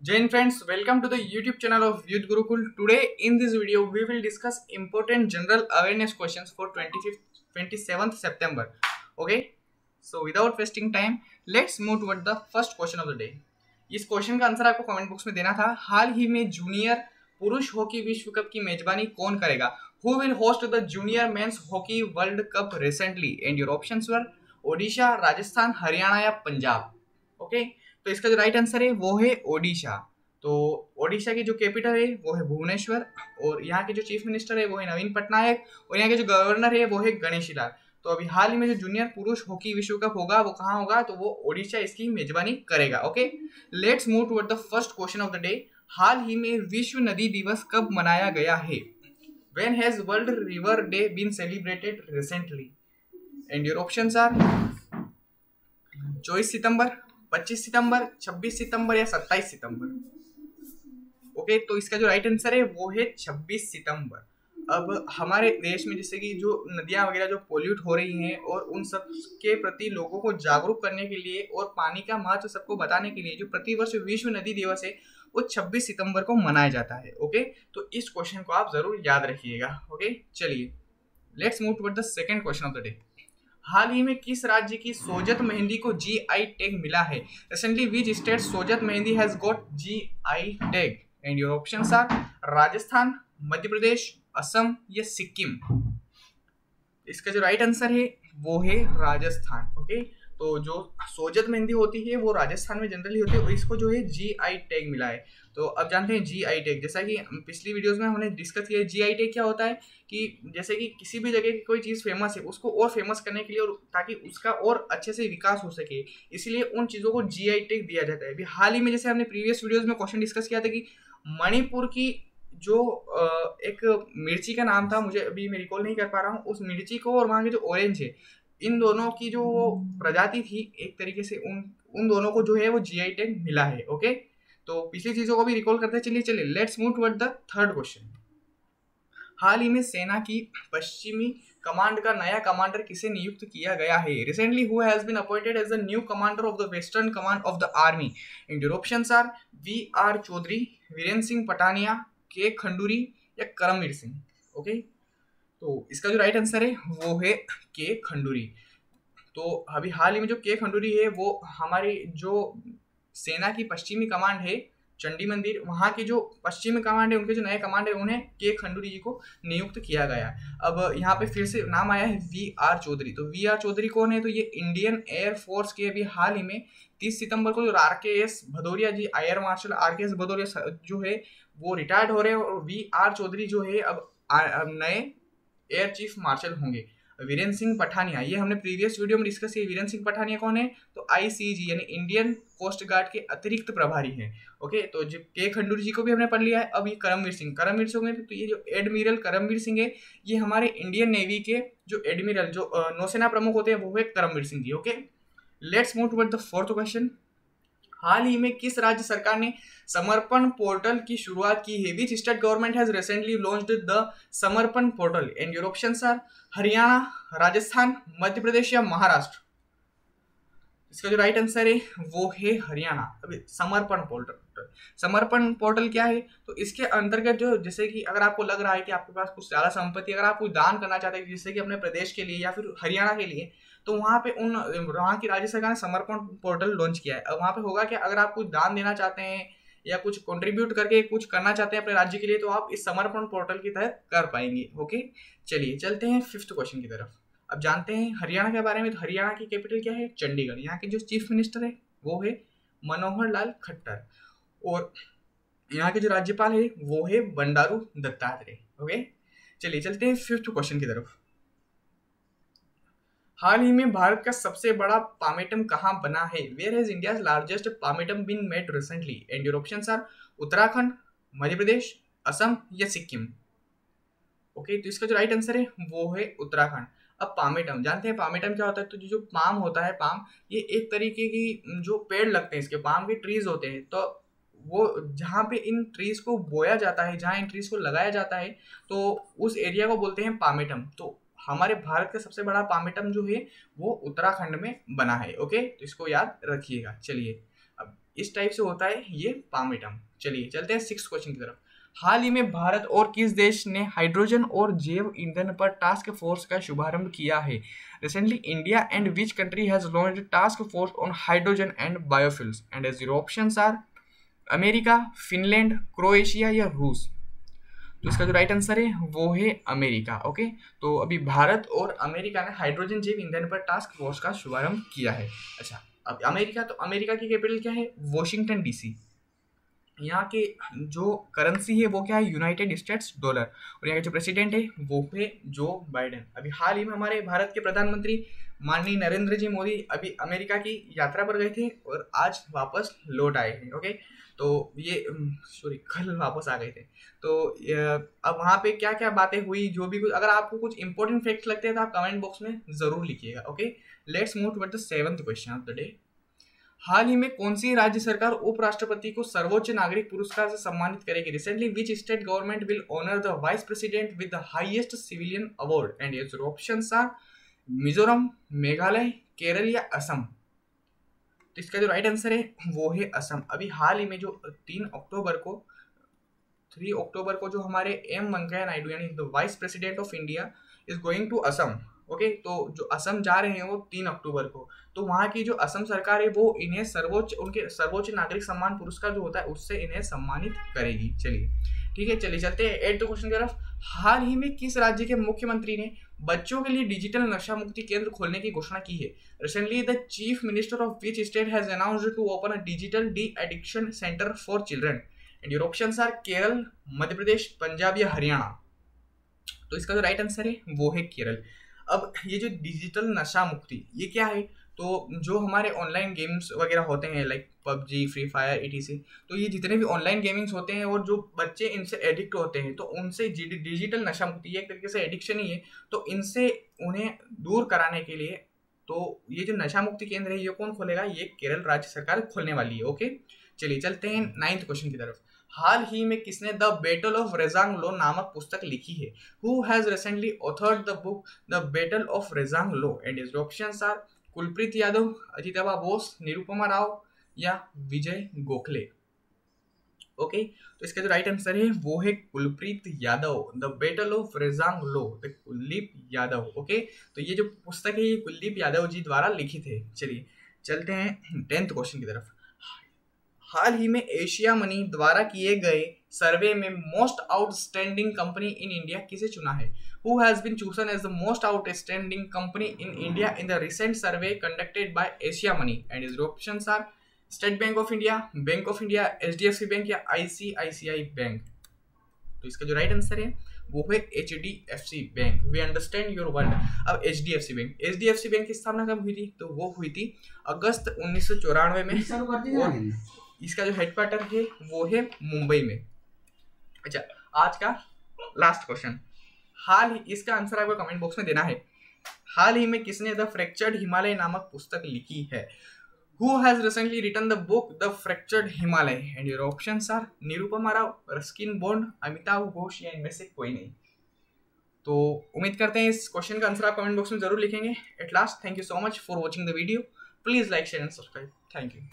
Jain friends, welcome to the YouTube channel of Youth Gurukul. Today in this video we will discuss important general awareness questions for 25th 27th September. Okay, so without wasting time, let's move toward the first question of the day. इस question का answer आपको comment box में देना था। हाल ही में junior पुरुष hockey विश्व कप की मेजबानी कौन करेगा? Who will host the junior men's hockey world cup recently? And your options were Odisha, Rajasthan, Haryana या पंजाब. ओके, तो इसका जो राइट आंसर है वो है ओडिशा। तो ओडिशा की जो कैपिटल है वो है भुवनेश्वर और यहाँ के जो चीफ मिनिस्टर है वो है नवीन पटनायक और यहाँ के जो गवर्नर है वो है गणेशी लाल। तो अभी हाल ही में जो जूनियर पुरुष हॉकी विश्व कप होगा वो कहाँ होगा? तो वो ओडिशा इसकी मेजबानी करेगा। Okay, let's move toward the first question of the day. हाल ही में विश्व नदी दिवस कब मनाया गया है? When has World River Day been celebrated recently? And your options are 24 सितंबर, 25 सितंबर, 26 सितंबर या 27 सितंबर। ओके, तो इसका जो राइट आंसर है वो है 26 सितंबर। अब हमारे देश में जैसे कि जो नदियां वगैरह जो पोल्यूट हो रही हैं और उन सब के प्रति लोगों को जागरूक करने के लिए और पानी का महत्व सबको बताने के लिए जो प्रतिवर्ष विश्व नदी दिवस है वो 26 सितंबर को मनाया जाता है। ओके, तो इस क्वेश्चन को आप जरूर याद रखिएगा। ओके, चलिए let's move toward the second question of the day. हाल ही में किस राज्य की सोजत मेहंदी को GI टैग मिला है? Recently which state Sojat mehndi has got GI tag? And your options are Rajasthan, Madhya Pradesh, Assam या सिक्किम। इसका जो राइट आंसर है वो है राजस्थान। ओके, तो जो सोजत मेहंदी होती है वो राजस्थान में जनरली होती है और इसको जो है GI टैग मिला है। तो अब जानते हैं GI टैग। जैसा कि पिछली वीडियोस में हमने डिस्कस किया, GI टैग क्या होता है कि जैसे कि किसी भी जगह की कोई चीज़ फेमस है उसको और फेमस करने के लिए और ताकि उसका और अच्छे से विकास हो सके, इसलिए उन चीज़ों को GI टैग दिया जाता है। अभी हाल ही में जैसे हमने प्रीवियस वीडियोज में क्वेश्चन डिस्कस किया था कि मणिपुर की जो एक मिर्ची का नाम था, मुझे अभी मैं रिकॉल नहीं कर पा रहा हूँ, उस मिर्ची को और वहाँ के जो ऑरेंज है, इन दोनों की जो प्रजाति थी एक तरीके से उन दोनों को जो है वो GI टैग मिला है। ओके, तो पिछली चीजों को भी रिकॉल करते चलिए let's move toward the third question. हाल ही में सेना की पश्चिमी कमांड का नया कमांडर किसे नियुक्त किया गया है? Recently who has been appointed as the new commander of the western command of the army? And your options are VR Chaudhary, Virendra Singh Pathania, K Khanduri या करमवीर सिंह। ओके, तो इसका जो राइट आंसर है वो है के खंडूरी। तो अभी हाल ही में जो के खंडूरी है वो हमारी जो सेना की पश्चिमी कमांड है चंडी मंदिर, वहाँ की जो पश्चिमी कमांड है उनके जो नए कमांड है उन्हें के खंडूरी जी को नियुक्त किया गया। अब यहाँ पे फिर से नाम आया है VR चौधरी। तो VR चौधरी कौन है? तो ये इंडियन एयर फोर्स के अभी हाल ही में 30 सितंबर को जो RKS भदौरिया जी, एयर मार्शल RKS भदौरिया जो है वो रिटायर्ड हो रहे हैं और VR चौधरी जो है अब नए एयर चीफ मार्शल होंगे। वीरेंद्र सिंह पठानिया, ये हमने प्रीवियस वीडियो में डिस्कस किया। वीरेंद्र सिंह पठानिया कौन है? तो ICG यानी इंडियन कोस्ट गार्ड के अतिरिक्त प्रभारी हैं। ओके, तो जो के खंडूरी जी को भी हमने पढ़ लिया है। अब ये करमवीर सिंह होंगे। तो ये जो एडमिरल करमवीर सिंह है ये हमारे इंडियन नेवी के जो एडमिरल जो नौसेना प्रमुख होते हैं वो है Karamvir Singh ji. Okay, let's move toward the fourth question. हाल ही में किस राज्य सरकार ने समर्पण पोर्टल की शुरुआत की है? Which state government has recently launched the Samarpan portal? And your options are Haryana, Rajasthan, Madhya Pradesh या महाराष्ट्र। इसका जो राइट आंसर है वो है हरियाणा। अभी समर्पण पोर्टल क्या है? तो इसके अंतर्गत जो जैसे कि अगर आपको लग रहा है कि आपके पास कुछ ज्यादा संपत्ति, अगर आप कुछ दान करना चाहते हैं जैसे कि अपने प्रदेश के लिए या फिर हरियाणा के लिए, तो वहाँ पे वहाँ की राज्य सरकार ने समर्पण पोर्टल लॉन्च किया है। अब वहाँ पे होगा कि अगर आप कुछ दान देना चाहते हैं या कुछ कंट्रीब्यूट करके कुछ करना चाहते हैं अपने राज्य के लिए तो आप इस समर्पण पोर्टल की तहत कर पाएंगे। ओके, चलिए चलते हैं फिफ्थ क्वेश्चन की तरफ। अब जानते हैं हरियाणा के बारे में। तो हरियाणा की कैपिटल क्या है? चंडीगढ़। यहाँ के जो चीफ मिनिस्टर है वो है मनोहर लाल खट्टर और यहाँ के जो राज्यपाल है वो है बंडारू दत्तात्रेय। ओके, चलिए चलते हैं फिफ्थ क्वेश्चन की तरफ। हाल ही में भारत का सबसे बड़ा पामेटम कहाँ बना है? Where has India's largest palmetum been made recently? And your options are Uttarakhand, Madhya Pradesh, Assam या सिक्किम। ओके, तो इसका जो राइट आंसर है वो है उत्तराखंड। अब पामेटम जानते हैं पामेटम क्या होता है? तो जो पाम होता है, पाम ये एक तरीके की जो पेड़ लगते हैं, इसके पाम के ट्रीज होते हैं। तो वो जहाँ पे इन ट्रीज को बोया जाता है, जहाँ इन ट्रीज को लगाया जाता है, तो उस एरिया को बोलते हैं पामेटम। तो हमारे भारत का सबसे बड़ा पामेटम जो है वो उत्तराखंड में बना है। ओके, तो इसको याद रखिएगा। चलिए अब इस टाइप से होता है ये पामेटम। चलिए चलते हैं 6th क्वेश्चन की तरफ। हाल ही में भारत और किस देश ने हाइड्रोजन और जैव ईंधन पर टास्क फोर्स का शुभारंभ किया है? Recently India and which country has launched task force on hydrogen and biofuels? And as your options are America, Finland, Croatia या रूस। तो इसका जो राइट आंसर है वो है अमेरिका। ओके, तो अभी भारत और अमेरिका ने हाइड्रोजन जैव ईंधन पर टास्क फोर्स का शुभारंभ किया है। अच्छा, अब अमेरिका, तो अमेरिका की कैपिटल क्या है? Washington DC. यहाँ के जो करेंसी है वो क्या है? United states dollar. और यहाँ के जो प्रेसिडेंट है वो है जो बाइडेन। अभी हाल ही में हमारे भारत के प्रधानमंत्री माननीय नरेंद्र जी मोदी अभी अमेरिका की यात्रा पर गए थे और आज वापस लौट आए हैं। ओके, तो ये कल वापस आ गए थे। तो अब वहाँ पे क्या क्या बातें हुई, जो भी कुछ, अगर आपको कुछ इंपॉर्टेंट फैक्ट्स लगते हैं तो आप कमेंट बॉक्स में जरूर लिखिएगा। Okay, let's move toward the 7th question of the day. हाल ही में कौन सी राज्य सरकार उपराष्ट्रपति को सर्वोच्च नागरिक पुरस्कार से सम्मानित करेगी? Recently which state government will honour the vice president with the highest civilian award? And your options are Mizoram, Meghalaya, Kerala या असम। तो इसका जो राइट आंसर है वो है असम। अभी हाल ही में जो 3 अक्टूबर को जो हमारे एम वेंकैया नायडू यानी the vice president of India is going to Assam. Okay, तो जो असम जा रहे हैं वो 3 अक्टूबर को, तो वहाँ की जो असम सरकार है वो इन्हें उनके सर्वोच्च नागरिक सम्मान पुरस्कार जो होता है उससे इन्हें सम्मानित करेगी। चलिए ठीक है, चलिए चलते हैं 8th क्वेश्चन की तरफ। हाल ही में किस राज्य के मुख्यमंत्री ने बच्चों के लिए डिजिटल नशा मुक्ति केंद्र खोलने की घोषणा की है? Recently the chief minister of which state has announced to open a digital de addiction centre for children? And your options are Kerala, Madhya Pradesh, Punjab या हरियाणा। तो इसका जो राइट आंसर है वो है केरल। अब ये जो डिजिटल नशा मुक्ति ये क्या है? तो जो हमारे ऑनलाइन गेम्स वगैरह होते हैं like PUBG, free fire, etc, तो ये जितने भी ऑनलाइन गेमिंग्स होते हैं और जो बच्चे इनसे एडिक्ट होते हैं तो उनसे डिजिटल नशा मुक्ति ये एक तरीके से एडिक्शन ही है, तो इनसे उन्हें दूर कराने के लिए तो ये जो नशा मुक्ति केंद्र है ये कौन खोलेगा? ये केरल राज्य सरकार खोलने वाली है। ओके, चलिए चलते हैं 9th क्वेश्चन की तरफ। हाल ही में किसने द बैटल ऑफ रेजांगलो नामक पुस्तक लिखी है? Who has recently authored the book the battle of Rezang La? And his options are Kulpreet Yadav, Ajitabha Bose, Nirupama Rao या विजय गोखले। ओके, तो इसका जो राइट आंसर है वो है Kulpreet Yadav. The battle of Rezang La, the Kuldeep Yadav. Okay, तो ये जो पुस्तक है ये कुलदीप यादव जी द्वारा लिखित है। चलिए चलते हैं 10th क्वेश्चन की तरफ। हाल ही में एशिया मनी द्वारा किए गए सर्वे में most outstanding company in India किसे चुना है? Who has been chosen as the most outstanding company in India in the recent survey conducted by Asia Money? And his options are State Bank of India, Bank of India, HDFC Bank या ICICI Bank। तो इसका जो right answer है वो है HDFC bank. We understand your word. अब HDFC bank की स्थापना कब हुई थी? तो वो हुई थी अगस्त 1994 में और इसका जो हेडक्वार्टर है वो है मुंबई में। अच्छा, आज का लास्ट क्वेश्चन, इसका आंसर आपको कमेंट बॉक्स में देना है। हाल ही में किसने द फ्रैक्चर्ड हिमालय नामक पुस्तक लिखी है? Who has recently written the book The Fractured Himalay? And your options are Nirupama Rao, Ruskin bond, Amitabh Ghosh या इनमें से कोई नहीं। तो उम्मीद करते हैं इस क्वेश्चन का आंसर आप कमेंट बॉक्स में जरूर लिखेंगे। At last, thank you so much for watching the video. Please like, share and subscribe. Thank you.